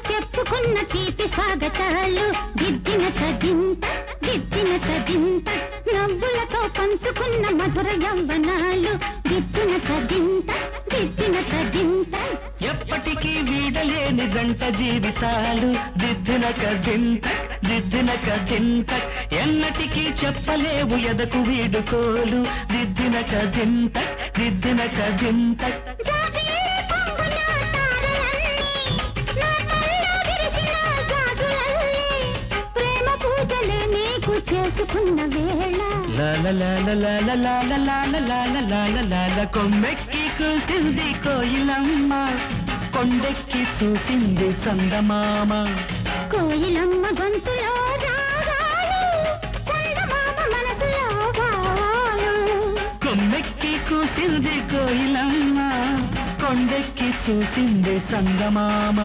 చెప్పుకున్న తీపి స్వాగతాలు దిద్దిన తదింత దిద్దిన తదింత నవ్వులతో పంచుకున్న మధుర యవ్వనాలు దిద్దిన తదింత దిద్దిన తదింత ఎప్పటికీ వీడలేని గంట జీవితాలు దిద్దిన కదింత దిద్దిన కదింత ఎన్నటికీ చెప్పలేవు ఎదకు వీడుకోలు దిద్దిన కదింత దిద్దిన కదింత చేసుకున్న వేళ కొమ్మెక్కి కూసింది కోయిలమ్మ కొండెక్కి చూసింది చందమామ కోయిలమ్మ గొంతులో రాగాలు చందమామ మనసులో భావాలు కొమ్మెక్కి కూసింది కోయిలమ్మ కొండెక్కి చూసింది చందమామ